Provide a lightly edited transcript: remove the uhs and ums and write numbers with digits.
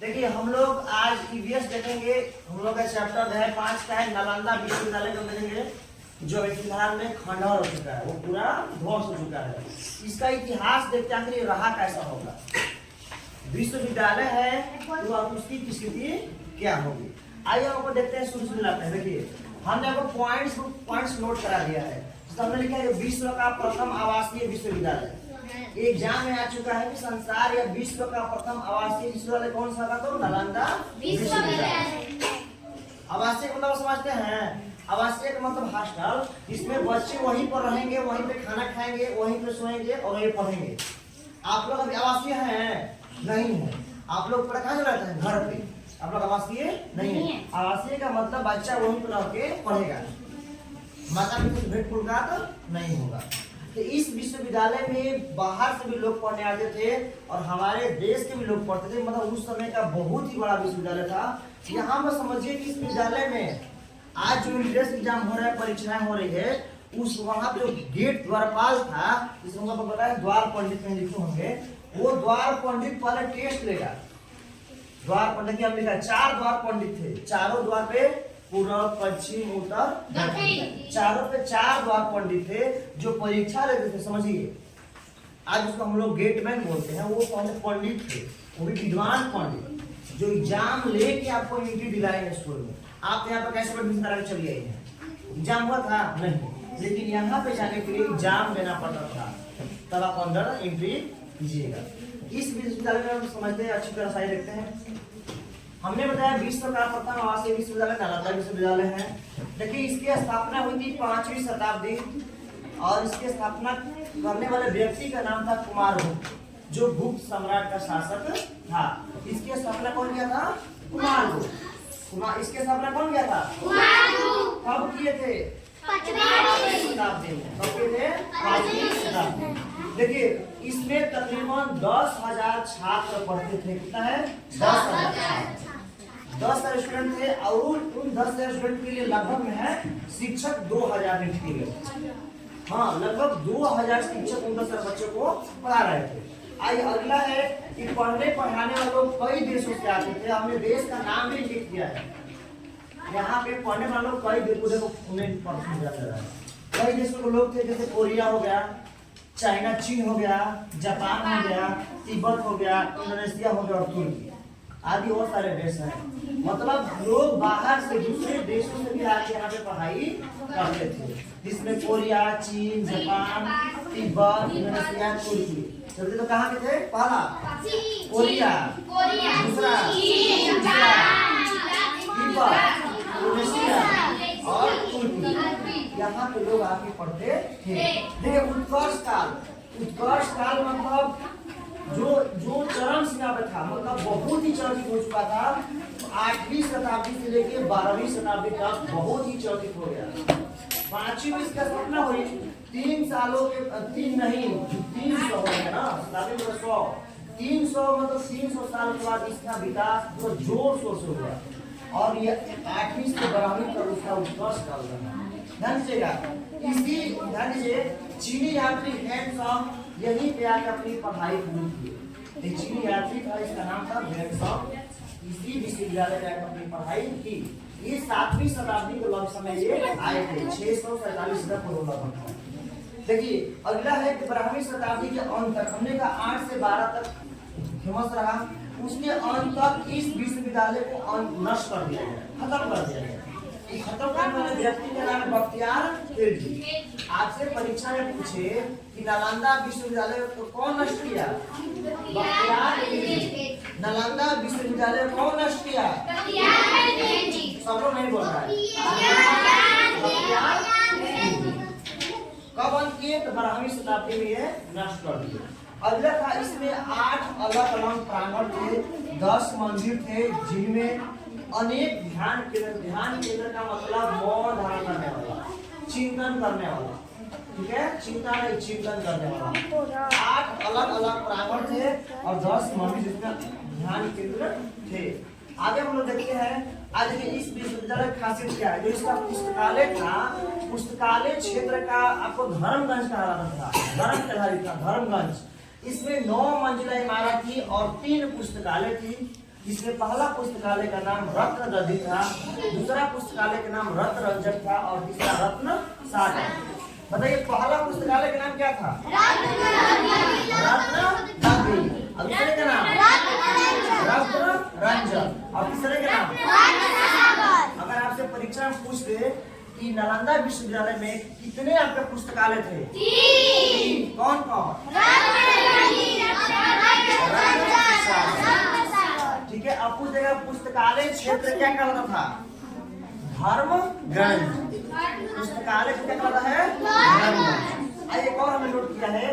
देखिए हम लोग आज ईवीएस देखेंगे। हम लोग का चैप्टर है 5 का है नालंदा विश्वविद्यालय को देखेंगे, जो फिलहाल में खंडहर हो चुका है, वो पूरा ध्वंस हो चुका है। इसका इतिहास देखते हैं आखिर रहा कैसा होगा। विश्वविद्यालय है तो अब उसकी स्थिति क्या होगी। आइए हम आपको देखते हैं, शुरू से लाते हैं। देखिए हमने आपको पॉइंट्स नोट करा दिया है। तो हमने लिखा है विश्व का प्रथम आवासीय विश्वविद्यालय। एग्जाम में आ चुका है कि संसार या विश्व का प्रथम आवासीय विश्वविद्यालय कौन सा था? तो नालंदा विश्वविद्यालय। आवासीय मतलब समझते हैं, आवासीय का मतलब हॉस्टल। इसमें बच्चे वहीं पर रहेंगे, वहीं पे खाना खाएंगे, वहीं पे सोएंगे और वहीं पढ़ेंगे। आप लोग अभी आवासीय हैं? नहीं है। आप लोग कहाँ से रहते हैं? घर पे। आप लोग आवासीय नहीं है। आवासीय का मतलब बच्चा वहीं पर रह के पढ़ेगा, माता पिता से भेंट मुलाकात नहीं होगा। तो इस विश्वविद्यालय में बाहर से भी लोग पढ़ने आते थे और हमारे देश के भी लोग पढ़ते थे। मतलब उस समय का बहुत ही बड़ा विश्वविद्यालय था। यहाँ पर समझिए कि इस विद्यालय में आज जो इंट्रेंस एग्जाम हो रहा है, परीक्षाएं हो रही है, उस वहाँ पे जो गेट द्वारपाल था, जिसको आपको पता है द्वार पंडित में लिखे होंगे, वो द्वार पंडित पहले टेस्ट लेगा। द्वार पंडित की हम लिखा 4 द्वार पंडित थे। चारों द्वार पे पूर्व, पश्चिम, उत्तर, दक्षिण, चारों पे 4 द्वार पंडित थे जो परीक्षा लेते थे। समझिए आज उसको हम लोग गेटमैन बोलते हैं। वो पहले पंडित थे, वो भी विद्वान पंडित, जो एग्जाम लेके आपको एंट्री दिलाएंगे स्कूल में। आप यहाँ पर कैसे एडमिशन करा के चली आई हैं? एग्जाम हुआ था? नहीं। लेकिन यहाँ पे जाने के लिए एग्जाम देना पड़ता था, तब आप अंदर एंट्री कीजिएगा। इस विश्वविद्यालय में हम समझते हैं, अच्छी तरह से देखते हैं। हमने बताया विश्व का प्रथम आवासीय विश्वविद्यालय नालंदा विश्वविद्यालय है। देखिए इसकी स्थापना हुई थी 5वीं शताब्दी और इसकी स्थापना करने वाले व्यक्ति का नाम था कुमारगुप्त, जो गुप्त सम्राट का शासक था। इसकी स्थापना कौन किया था? कुमारगुप्त। इसकी स्थापना कौन किया था? कुमारगुप्त। कब किए थे? 5वीं शताब्दी में। कब किए थे? 5वीं शताब्दी। देखिए इसमें तकरीबन 10,000 छात्र पढ़ते थे। कितना है? 10,000 स्टूडेंट थे और उन 10,000 स्टूडेंट के लिए लगभग में है शिक्षक 2,000 नियुक्ति गए। हाँ, लगभग 2,000 शिक्षक उन 10,000 बच्चों को पढ़ा रहे थे। आइए अगला है कि पढ़ने पढ़ाने वाले लोग कई देशों से आते थे। हमने देश का नाम भी लिख दिया है। यहाँ पे पढ़ने वाले लोग कई देशों को कई देशों के लोग थे, जैसे कोरिया हो गया, चाइना, चीन हो गया, जापान हो गया, तिब्बत हो गया, इंडोनेशिया हो गया और तुर्की आदि और सारे देश हैं। मतलब लोग बाहर से दूसरे देशों से भी आके यहाँ पे पढ़ाई करते थे, जिसमें कोरिया, चीन, जापान, तिब्बत, इंडोनेशिया, तुर्की। चलिए तो कहाँ के थे? पहला कोरिया, दूसरा तिब्बत, इंडोनेशिया और तुर्की। यहाँ पे लोग आके पढ़ते थे। देखिए उत्कर्ष काल मतलब जो चरम सीमा पे था, मतलब बहुत ही चर्चित हो चुका था। 8वीं शताब्दी से लेके 12वीं शताब्दी तक बहुत ही चर्चित हो गया। 5वीं में इसका स्थापना हुई। 3 सालों के 300 हो गया ना, शताब्दी में 100, 300 मतलब 300 साल के बाद इसका विकास पूरा जोर शोर से हुआ और ये 8वीं से 12वीं तक उसका उत्कर्ष काल रहा। ध्यान दीजिएगा, इसी ध्यान दीजिए चीनी यात्री हैंड्सॉम यहीं पे आकर अपनी पढ़ाई पूरी की। एक चीनी यात्री था, इसका नाम था हैंड्सॉम। इसी विश्वविद्यालय में आकर अपनी पढ़ाई की। ये 7वीं शताब्दी के लग समय ये आए थे, 647 तक लगभग। देखिए अगला है कि 12वीं शताब्दी के अंत तक, हमने का 8 से 12 तक फेमस रहा। उसके अंत तक इस विश्वविद्यालय को नष्ट कर दिया गया, खत्म कर दिया गया। खत्म करने वाले व्यक्ति का नाम है बख्तियार खिलजी। आपसे परीक्षा में पूछे कि नालंदा विश्वविद्यालय को कौन नष्ट किया? बख्तियार खिलजी। नालंदा विश्वविद्यालय को कौन नष्ट किया? सब लोग नहीं बोल रहा है। बख्तियार खिलजी। कब अंत किए? तो 12वीं शताब्दी में ये नष्ट कर दिए। अगला था, इसमें 8 अलग अलग प्रांगण थे, 10 मंदिर थे, जिनमें अनेक ध्यान केंद्र का मतलब मौन धारण करने वाला, चिंतन करने वाला। ठीक है, चिंतन करने वाला। 8 अलग अलग प्रांगण थे और 10 मंदिर जिसमें ध्यान केंद्र थे। आगे हम लोग देखते हैं। आज देखिए इस विश्वविद्यालय की खासियत क्या है। जो इसका पुस्तकालय था, पुस्तकालय क्षेत्र का आपको धर्मगंज कहा जाता था, धर्म आधारित था, धर्मगंज। इसमें 9 मंजिला इमारत थी और 3 पुस्तकालय थी। इसमें पहला पुस्तकालय का नाम रत्न दधि था, दूसरा पुस्तकालय का नाम रत्न रंजन था और तीसरा रत्न सागर। बताइए पहला पुस्तकालय का नाम क्या था? रत्न दधि। और दूसरे का नाम रत्न रंजन और तीसरे का नाम। अगर आपसे परीक्षा में पूछ दे कि नालंदा विश्वविद्यालय में कितने आपके पुस्तकालय थे? कौन कौन? ठीक है। अब पूछ देगा पुस्तकालय क्षेत्र क्या कहलाता था? धर्मगंज। पुस्तकालय क्या कहलाता है? धर्मगंज। एक और हमने नोट किया है